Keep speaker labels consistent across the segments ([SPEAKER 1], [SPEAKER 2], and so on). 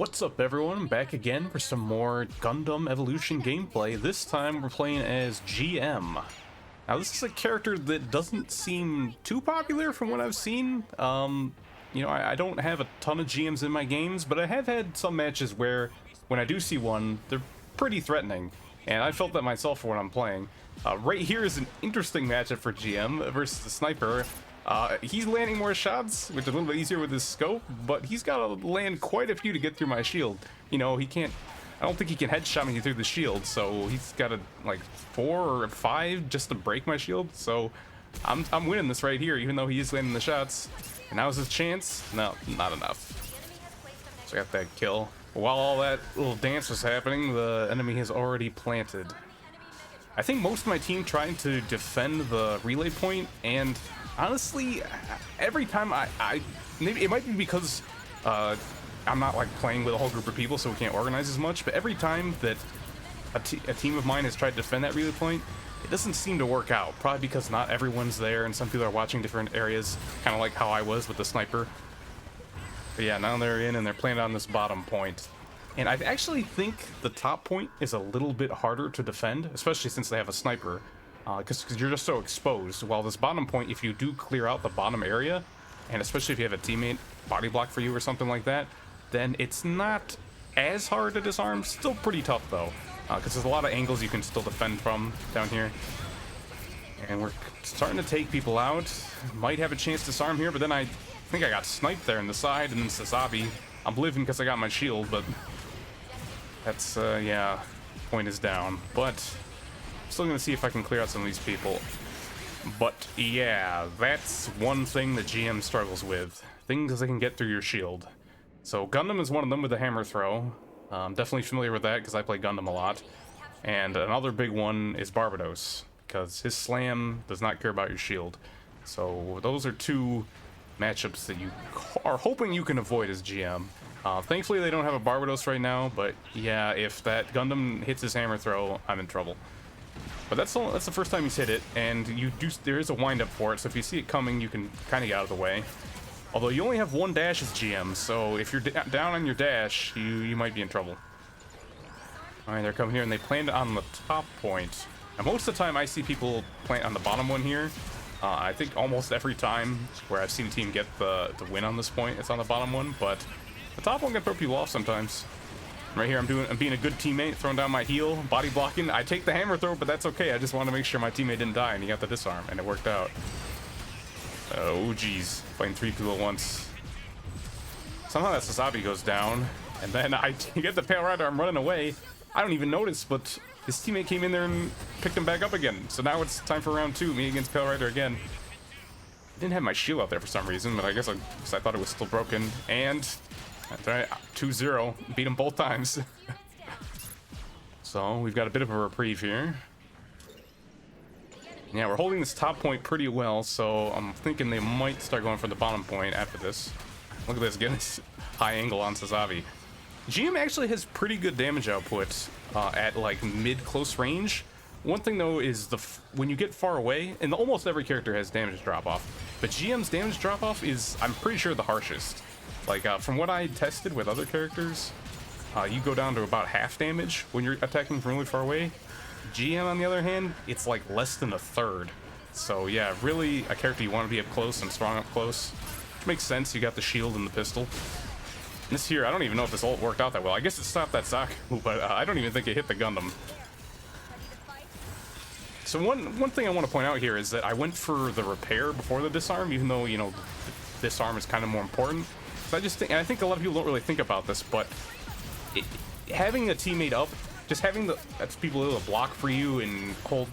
[SPEAKER 1] What's up everyone, I'm back again for some more Gundam Evolution gameplay. This time we're playing as GM. Now this is a character that doesn't seem too popular from what I've seen. I don't have a ton of GMs in my games, but I have had some matches where when I do see one, they're pretty threatening. And I felt that myself for when I'm playing. Right here is an interesting matchup for GM versus the sniper. He's landing more shots, which is a little bit easier with his scope, but he's got to land quite a few to get through my shield. You know, he can't, I don't think he can headshot me through the shield, so he's got to, like, 4 or 5 just to break my shield, so I'm winning this right here, even though he is landing the shots. And now's his chance. No, not enough. So I got that kill. While all that little dance was happening, the enemy has already planted. I think most of my team tried to defend the relay point, and honestly, every time maybe it might be because I'm not like playing with a whole group of people, so we can't organize as much, but every time that a team of mine has tried to defend that relay point, it doesn't seem to work out. Probably because not everyone's there and some people are watching different areas, kind of like how I was with the sniper. But yeah, now they're in and they're playing on this bottom point. And I actually think the top point is a little bit harder to defend, especially since they have a sniper. Because you're just so exposed. While this bottom point, if you do clear out the bottom area, and especially if you have a teammate body block for you or something like that, then it's not as hard to disarm. Still pretty tough though, because there's a lot of angles you can still defend from down here. And we're starting to take people out. Might have a chance to disarm here, but then I think I got sniped there in the side, and then Sazabi. I'm living because I got my shield, but that's, yeah, point is down. But still gonna see if I can clear out some of these people. But yeah, that's one thing that GM struggles with. Things they can get through your shield. So Gundam is one of them with the hammer throw. Definitely familiar with that because I play Gundam a lot. And another big one is Barbados, because his slam does not care about your shield. So those are two matchups that you are hoping you can avoid as GM. Thankfully they don't have a Barbados right now, but yeah, if that Gundam hits his hammer throw, I'm in trouble. But that's the first time he's hit it, and there is a wind up for it, so if you see it coming, you can kind of get out of the way. Although you only have one dash as GM, so if you're down on your dash, you might be in trouble. Alright, they're coming here, and they planned on the top point. And most of the time I see people plant on the bottom one here. I think almost every time where I've seen a team get the win on this point, it's on the bottom one, but the top one can throw people off sometimes. Right here, I'm being a good teammate, throwing down my heel, body blocking. I take the hammer throw, but that's okay. I just want to make sure my teammate didn't die, and he got the disarm, and it worked out. Oh, geez. Fighting 3 people at once. Somehow that Sazabi goes down, and then I get the Pale Rider. I'm running away. I don't even notice, but his teammate came in there and picked him back up again. So now it's time for round 2, me against Pale Rider again. I didn't have my shield out there for some reason, but I guess I thought it was still broken, and that's right, 2-0. Beat him both times. So we've got a bit of a reprieve here. Yeah, we're holding this top point pretty well, so I'm thinking they might start going for the bottom point after this. Look at this, getting this high angle on Sazabi. GM actually has pretty good damage output at like mid-close range. One thing though is when you get far away, and almost every character has damage drop-off, but GM's damage drop-off is, I'm pretty sure, the harshest. Like, from what I tested with other characters, you go down to about half damage when you're attacking from really far away. GM, on the other hand, it's like less than a third. So yeah, really a character you want to be up close and strong up close. Which makes sense, you got the shield and the pistol. And this here, I don't even know if this ult worked out that well. I guess it stopped that Zaku, but I don't even think it hit the Gundam. So one thing I want to point out here is that I went for the repair before the disarm, even though, you know, the disarm is kind of more important. So I think a lot of people don't really think about this, but having a teammate up, just having that's people able to block for you and hold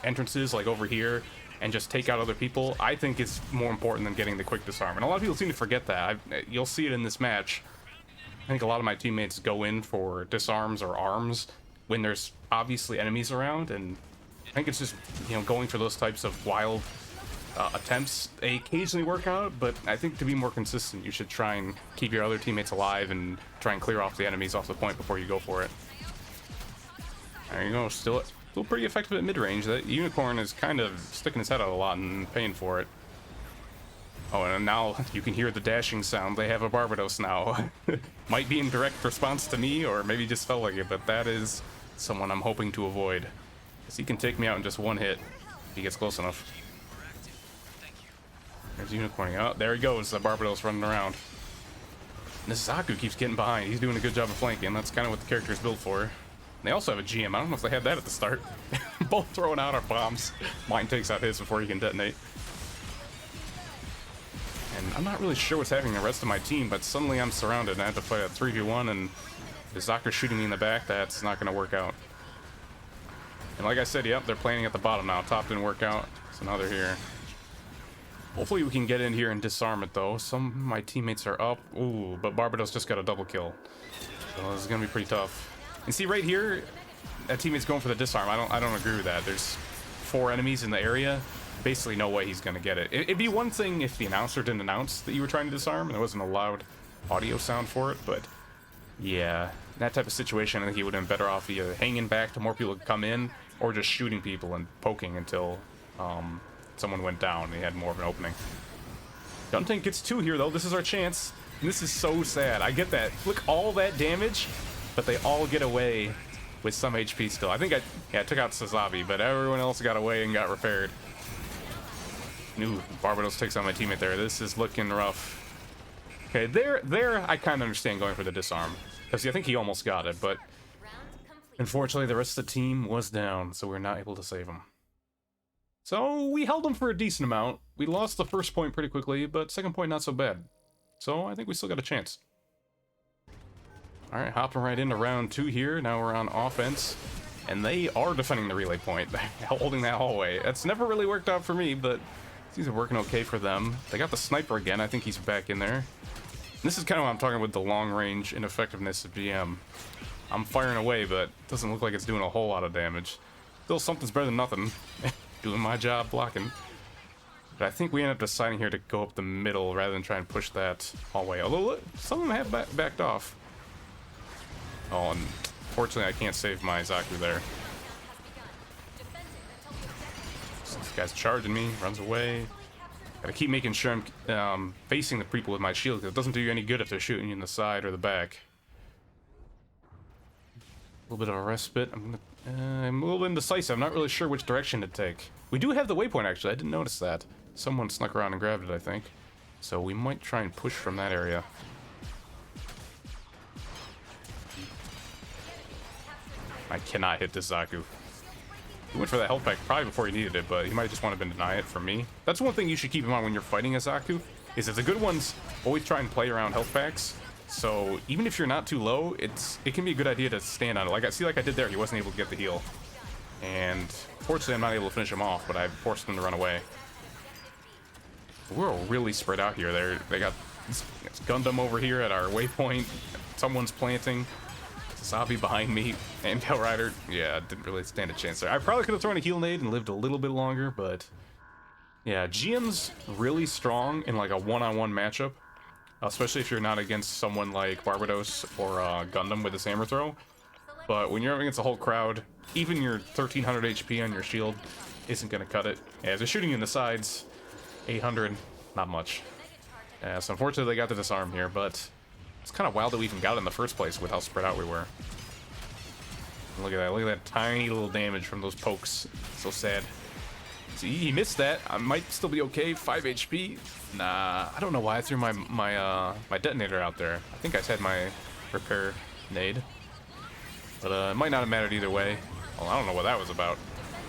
[SPEAKER 1] entrances like over here and just take out other people, I think is more important than getting the quick disarm. And a lot of people seem to forget that. You'll see it in this match. I think a lot of my teammates go in for disarms or arms when there's obviously enemies around, and I think it's just, you know, going for those types of wild attempts. They occasionally work out, but I think to be more consistent, you should try and keep your other teammates alive and try and clear off the enemies off the point before you go for it. There you go, still pretty effective at mid-range. That Unicorn is kind of sticking his head out a lot and paying for it. Oh, and now you can hear the dashing sound. They have a Barbados now. Might be in direct response to me, or maybe just felt like it, but that is someone I'm hoping to avoid. Because he can take me out in just one hit if he gets close enough. There's Unicorning. Oh, there he goes, the Barbados running around. And this Zaku keeps getting behind. He's doing a good job of flanking. That's kind of what the character is built for. And they also have a GM. I don't know if they had that at the start. Both throwing out our bombs. Mine takes out his before he can detonate. And I'm not really sure what's happening to the rest of my team, but suddenly I'm surrounded and I have to fight a 3v1, and the Zaku's shooting me in the back. That's not going to work out. And like I said, yep, they're planning at the bottom now. Top didn't work out, so now they're here. Hopefully we can get in here and disarm it, though. Some of my teammates are up. Ooh, but Barbados just got a double kill. So this is going to be pretty tough. And see, right here, that teammate's going for the disarm. I don't agree with that. There's 4 enemies in the area. Basically no way he's going to get it. It'd be one thing if the announcer didn't announce that you were trying to disarm and there wasn't a loud audio sound for it, but yeah, that type of situation, I think he would have been better off either hanging back till more people could come in, or just shooting people and poking until someone went down and he had more of an opening. Guntank gets 2 here, though. This is our chance. And this is so sad. I get that. Look, all that damage, but they all get away with some HP still. I think I took out Sazabi, but everyone else got away and got repaired. Ooh, Barbados takes out my teammate there. This is looking rough. Okay, there I kind of understand going for the disarm. Because I think he almost got it, but unfortunately the rest of the team was down, so we're not able to save him. So we held him for a decent amount. We lost the first point pretty quickly, but second point not so bad. So I think we still got a chance. Alright, hopping right into round 2 here. Now we're on offense. And they are defending the relay point, holding that hallway. That's never really worked out for me, but these are working okay for them. They got the sniper again. I think he's back in there. And this is kind of what I'm talking with the long range ineffectiveness of GM. I'm firing away, but it doesn't look like it's doing a whole lot of damage. Still, something's better than nothing. Doing my job blocking. But I think we end up deciding here to go up the middle rather than try and push that hallway. Although, look, some of them have backed off. Oh, and fortunately I can't save my Zaku there. This guy's charging me, runs away. Gotta keep making sure I'm facing the people with my shield, because it doesn't do you any good if they're shooting you in the side or the back. A little bit of a respite. I'm a little indecisive. I'm not really sure which direction to take. We do have the waypoint, actually. I didn't notice that. Someone snuck around and grabbed it, I think. So we might try and push from that area. I cannot hit this Zaku. He went for that health pack probably before he needed it, but he might just want to deny it from me. That's one thing you should keep in mind when you're fighting a Zaku, is that the good ones always try and play around health packs. So even if you're not too low, it can be a good idea to stand on it. Like I did there, he wasn't able to get the heal. And fortunately I'm not able to finish him off, but I forced him to run away. We're really spread out here. They got it's Gundam over here at our waypoint. Someone's planting. Sabi behind me, and Tail Rider. Yeah, didn't really stand a chance there. I probably could have thrown a heal nade and lived a little bit longer, but yeah, GM's really strong in like a one-on-one matchup, especially if you're not against someone like Barbados or Gundam with his hammer throw. But when you're up against a whole crowd, even your 1300 HP on your shield isn't going to cut it. Yeah, they're shooting you in the sides. 800, not much. Yeah, so unfortunately they got the disarm here, but it's kind of wild that we even got it in the first place with how spread out we were. Look at that tiny little damage from those pokes. So sad. See, he missed that. I might still be okay. 5 HP. Nah, I don't know why I threw my detonator out there. I think I had my repair nade. But it might not have mattered either way. Well, I don't know what that was about,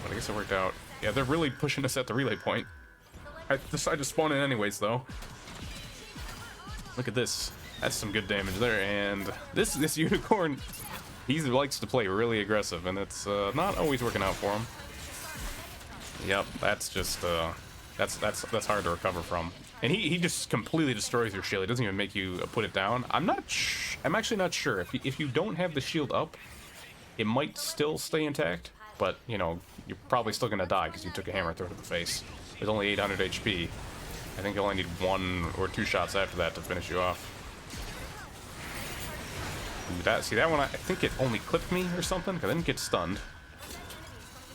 [SPEAKER 1] but I guess it worked out. Yeah, they're really pushing us at the relay point. I decided to spawn in anyways, though. Look at this. That's some good damage there, and this unicorn, he likes to play really aggressive, and it's not always working out for him. Yep, that's just that's hard to recover from, and he just completely destroys your shield. He doesn't even make you put it down. I'm actually not sure if you don't have the shield up, it might still stay intact, but you know you're probably still gonna die because you took a hammer throw to the face. There's only 800 HP. I think you only need 1 or 2 shots after that to finish you off. See that one? I think it only clipped me or something, because I didn't get stunned.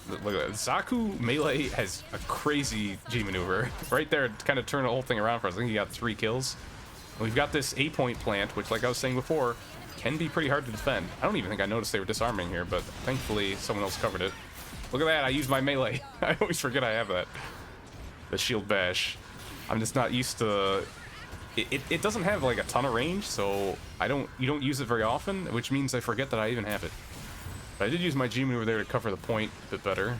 [SPEAKER 1] Look at that. Zaku melee has a crazy G maneuver. Right there, to kind of turn the whole thing around for us. I think he got 3 kills. And we've got this 8-point plant, which, like I was saying before, can be pretty hard to defend. I don't even think I noticed they were disarming here, but thankfully someone else covered it. Look at that, I used my melee. I always forget I have that. The shield bash. I'm just not used to... It doesn't have like a ton of range, so you don't use it very often, which means I forget that I even have it. But I did use my G maneuver there to cover the point a bit better.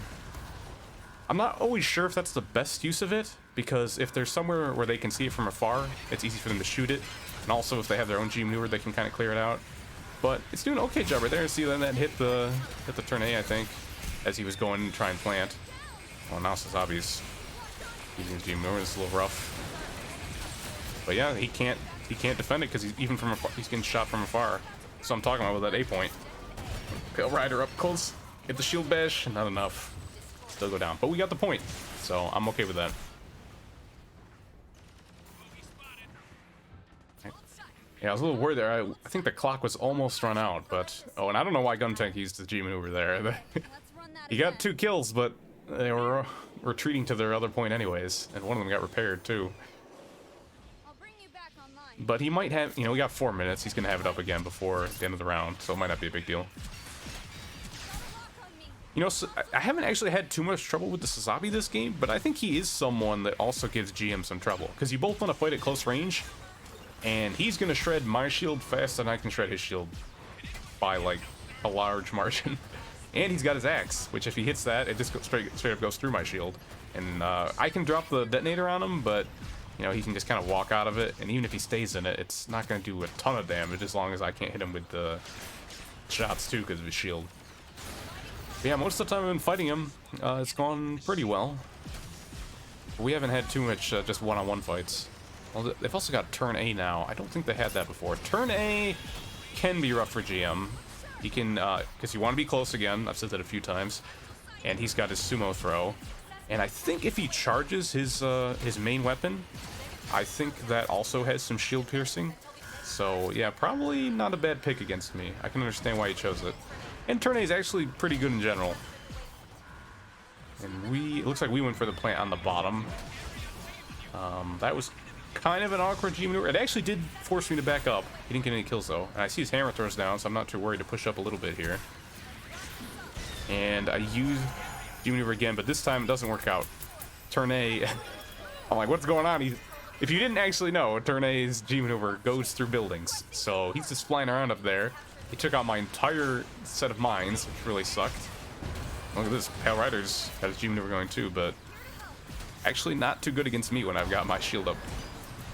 [SPEAKER 1] I'm not always sure if that's the best use of it, because if there's somewhere where they can see it from afar, it's easy for them to shoot it. And also if they have their own G maneuver, they can kind of clear it out. But it's doing an okay job right there. See, then that hit the turn A, I think, as he was going to try and plant. Oh, now Sazabi's using his G maneuver. It's a little rough. But yeah, he can't defend it because he's even from afar, he's getting shot from afar. So I'm talking about with that 8-point. Pale Rider up close, hit the shield bash, not enough. Still go down, but we got the point, so I'm okay with that. Yeah, I was a little worried there. I think the clock was almost run out, but oh, and I don't know why Guntank used the G maneuver there. He got 2 kills, but they were retreating to their other point anyways, and one of them got repaired too. But he might have, you know, we got 4 minutes. He's gonna have it up again before the end of the round, so it might not be a big deal. You know, so I haven't actually had too much trouble with the Sazabi this game, but I think he is someone that also gives GM some trouble, because you both want to fight at close range, and he's gonna shred my shield faster than I can shred his shield by like a large margin. And he's got his axe, which if he hits that, it just straight up goes through my shield. And I can drop the detonator on him, but you know, he can just kind of walk out of it, and even if he stays in it, it's not going to do a ton of damage as long as I can't hit him with the shots too because of his shield. But yeah, most of the time I've been fighting him, it's gone pretty well. We haven't had too much just one-on-one fights. Well, they've also got turn A now. I don't think they had that before. Turn A can be rough for GM. He can, because you want to be close again. I've said that a few times. And he's got his sumo throw. And I think if he charges his main weapon, I think that also has some shield piercing. So yeah, probably not a bad pick against me. I can understand why he chose it. And turn A is actually pretty good in general. And it looks like we went for the plant on the bottom. That was kind of an awkward G maneuver. It actually did force me to back up. He didn't get any kills though. And I see his hammer throws down, so I'm not too worried to push up a little bit here. And I use G maneuver again, but this time it doesn't work out. Turn A, I'm like, what's going on? If you didn't actually know, turn A's G maneuver goes through buildings. So he's just flying around up there. He took out my entire set of mines, which really sucked. Look at this, Pale Rider's got his G maneuver going too, but actually not too good against me when I've got my shield up.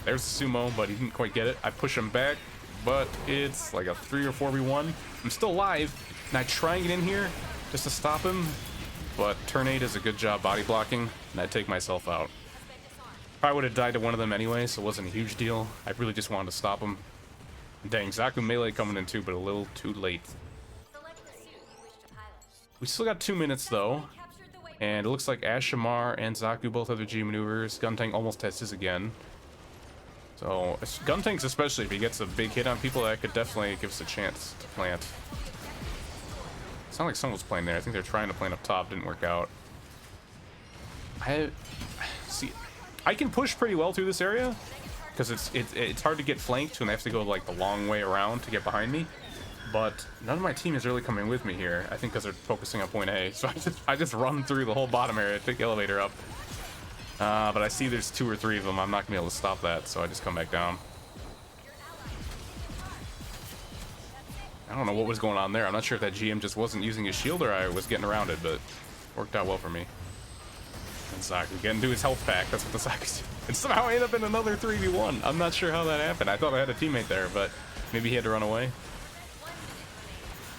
[SPEAKER 1] There's the sumo, but he didn't quite get it. I push him back, but it's like a 3 or 4v1. I'm still alive, and I try and get in here just to stop him, but turn A does a good job body blocking, and I take myself out. Probably would have died to one of them anyway, so it wasn't a huge deal. I really just wanted to stop him. Dang, Zaku melee coming in too, but a little too late. We still got 2 minutes though, and it looks like Ashamar and Zaku both have their G maneuvers. Guntank almost has his again. So Guntank's, especially if he gets a big hit on people, that could definitely give us a chance to plant. It's not like someone was playing there. I think they're trying to plant up top. Didn't work out. I can push pretty well through this area because it's hard to get flanked when they have to go like the long way around to get behind me. But none of my team is really coming with me here. I think because they're focusing on point A. So I just run through the whole bottom area, take the elevator up. But I see there's 2 or 3 of them. I'm not gonna be able to stop that, so I just come back down. I don't know what was going on there. I'm not sure if that GM just wasn't using his shield or I was getting around it, but it worked out well for me. And Zaku getting to his health pack. That's what the Zaku's doing. And somehow I end up in another 3v1. I'm not sure how that happened. I thought I had a teammate there, but maybe he had to run away.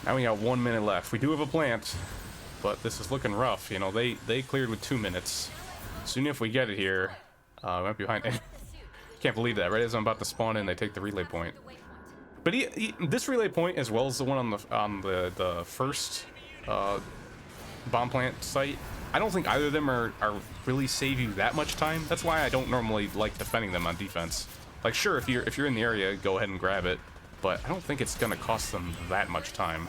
[SPEAKER 1] Now we got 1 minute left. We do have a plant, but this is looking rough. You know, they cleared with 2 minutes. Soon if we get it here, we might be behind. Can't believe that. Right as I'm about to spawn in, they take the relay point. But this relay point, as well as the one on the first bomb plant site, I don't think either of them are really save you that much time. That's why I don't normally like defending them on defense. Like, sure, if you're in the area, go ahead and grab it, but I don't think it's gonna cost them that much time.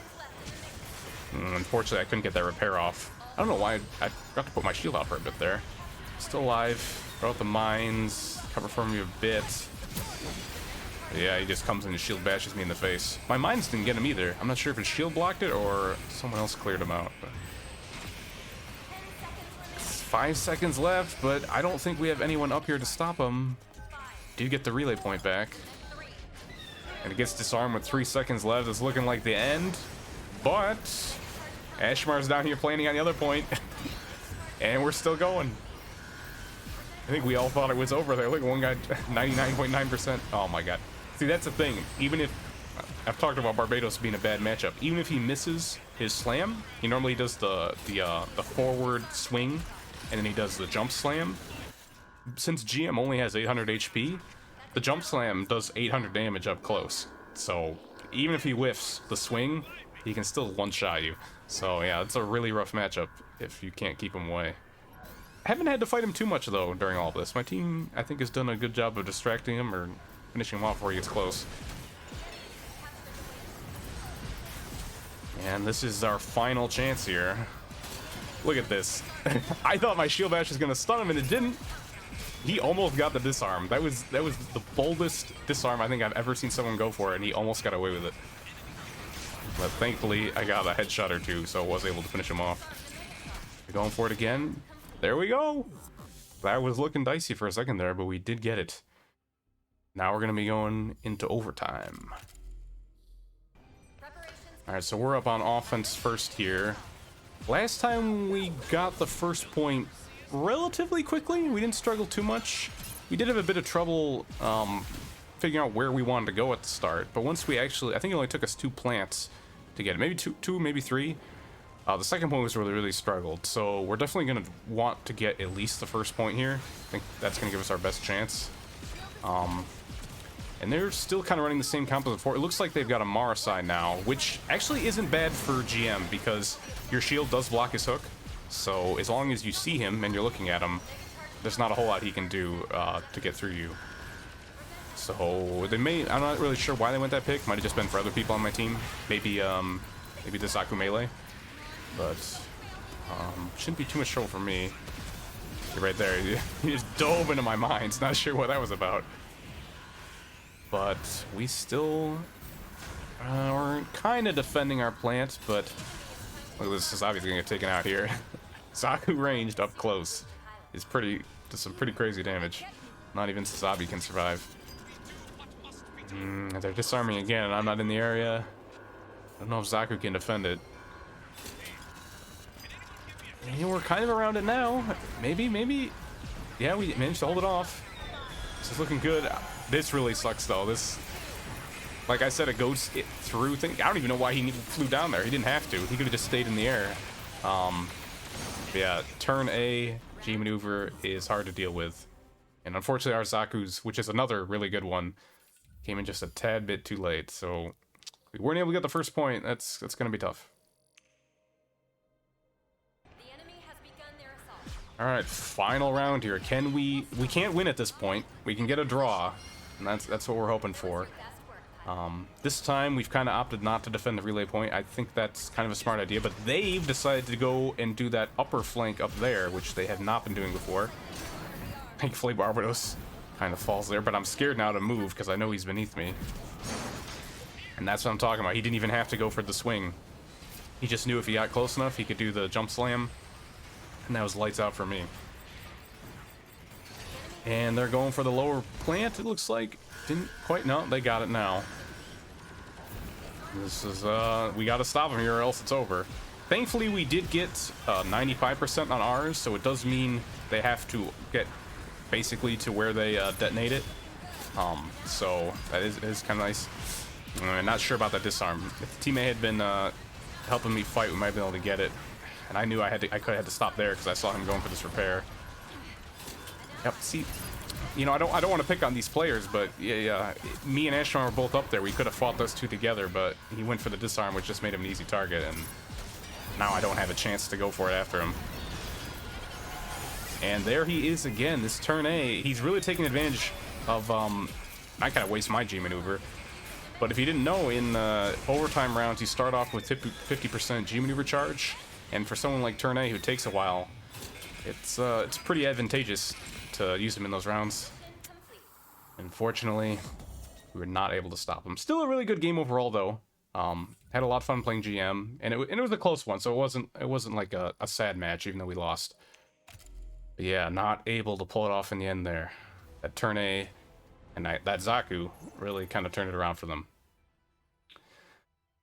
[SPEAKER 1] Unfortunately, I couldn't get that repair off. I don't know why I forgot to put my shield out for a bit there. Still alive. Throw out the mines. Cover for me a bit. But yeah, he just comes in and shield bashes me in the face. My mines didn't get him either. I'm not sure if his shield blocked it or someone else cleared him out. But 5 seconds left, but I don't think we have anyone up here to stop him. Do get the relay point back. And it gets disarmed with 3 seconds left. It's looking like the end. But Ashmar's down here planning on the other point. And we're still going. I think we all thought it was over there. Look, one guy 99.9%. Oh my god. See, that's the thing. Even if I've talked about Barbados being a bad matchup, even if he misses his slam, he normally does the forward swing, and then he does the jump slam. Since GM only has 800 HP, the jump slam does 800 damage up close. So even if he whiffs the swing, he can still one-shot you. So yeah, it's a really rough matchup if you can't keep him away. I haven't had to fight him too much though during all this. My team, I think, has done a good job of distracting him or finishing him off before he gets close. And this is our final chance here. Look at this. I thought my shield bash was gonna stun him and it didn't. He almost got the disarm. That was the boldest disarm I think I've ever seen someone go for, and he almost got away with it. But thankfully, I got a headshot or two, so I was able to finish him off. We're going for it again. There we go. That was looking dicey for a second there, but we did get it. Now we're going to be going into overtime. Alright, so we're up on offense first here. Last time we got the first point relatively quickly. We didn't struggle too much. We did have a bit of trouble figuring out where we wanted to go at the start, but once we actually, I think it only took us 2 plants to get it. Maybe two, maybe 3. The second point was where we really struggled, so we're definitely going to want to get at least the first point here. I think that's going to give us our best chance. And they're still kind of running the same comp as before. It looks like they've got a Mara side now, which actually isn't bad for GM because your shield does block his hook. So as long as you see him and you're looking at him, there's not a whole lot he can do to get through you. So they may, I'm not really sure why they went that pick. Might have just been for other people on my team. Maybe maybe the Zaku melee. But shouldn't be too much trouble for me. You're right there. He just dove into my mines. Not sure what that was about. But we still we're kind of defending our plant, but look, this is obviously gonna get taken out here. Zaku ranged up close is does some pretty crazy damage. Not even Sazabi can survive. They're disarming again, and I'm not in the area. I don't know if Zaku can defend it. And we're kind of around it now. Maybe. Yeah, we managed to hold it off. This is looking good. This really sucks, though. This, like I said, it goes through things. I don't even know why he flew down there. He didn't have to. He could have just stayed in the air. Yeah, turn A G maneuver is hard to deal with. And unfortunately, our Zaku's, which is another really good one, came in just a tad bit too late. So we weren't able to get the first point. That's going to be tough. All right, final round here. Can we can't win at this point. We can get a draw, and that's what we're hoping for. This time we've kind of opted not to defend the relay point. I think that's kind of a smart idea, but they've decided to go and do that upper flank up there, which they have not been doing before. Thankfully, Barbados kind of falls there, but I'm scared now to move because I know he's beneath me. And that's what I'm talking about. He didn't even have to go for the swing. He just knew if he got close enough, he could do the jump slam. And that was lights out for me. And they're going for the lower plant, it looks like. Didn't quite, no, they got it now. This is, we gotta stop them here or else it's over. Thankfully, we did get 95% on ours, so it does mean they have to get basically to where they detonate it. So that is kind of nice. I'm not sure about that disarm. If the teammate had been helping me fight, we might be able to get it. And I knew I could have had to stop there because I saw him going for this repair. Yep. See, you know, I don't want to pick on these players, but yeah, me and Ashton were both up there. We could have fought those two together, but he went for the disarm, which just made him an easy target, and now I don't have a chance to go for it after him. And there he is again. This turn A, he's really taking advantage of. I kind of waste my G maneuver. But if you didn't know, in overtime rounds, you start off with 50% G maneuver charge. And for someone like Turn A who takes a while, it's pretty advantageous to use him in those rounds. Unfortunately, we were not able to stop him. Still a really good game overall, though. Had a lot of fun playing GM, and it was a close one, so it wasn't like a sad match, even though we lost. But yeah, not able to pull it off in the end there. That Turn A and that Zaku really kind of turned it around for them.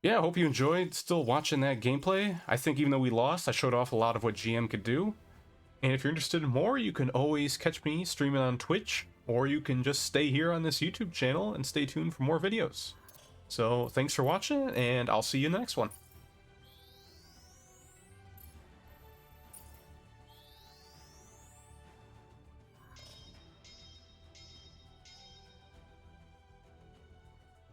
[SPEAKER 1] Yeah, I hope you enjoyed still watching that gameplay. I think even though we lost, I showed off a lot of what GM could do. And if you're interested in more, you can always catch me streaming on Twitch, or you can just stay here on this YouTube channel and stay tuned for more videos. So thanks for watching, and I'll see you in the next one.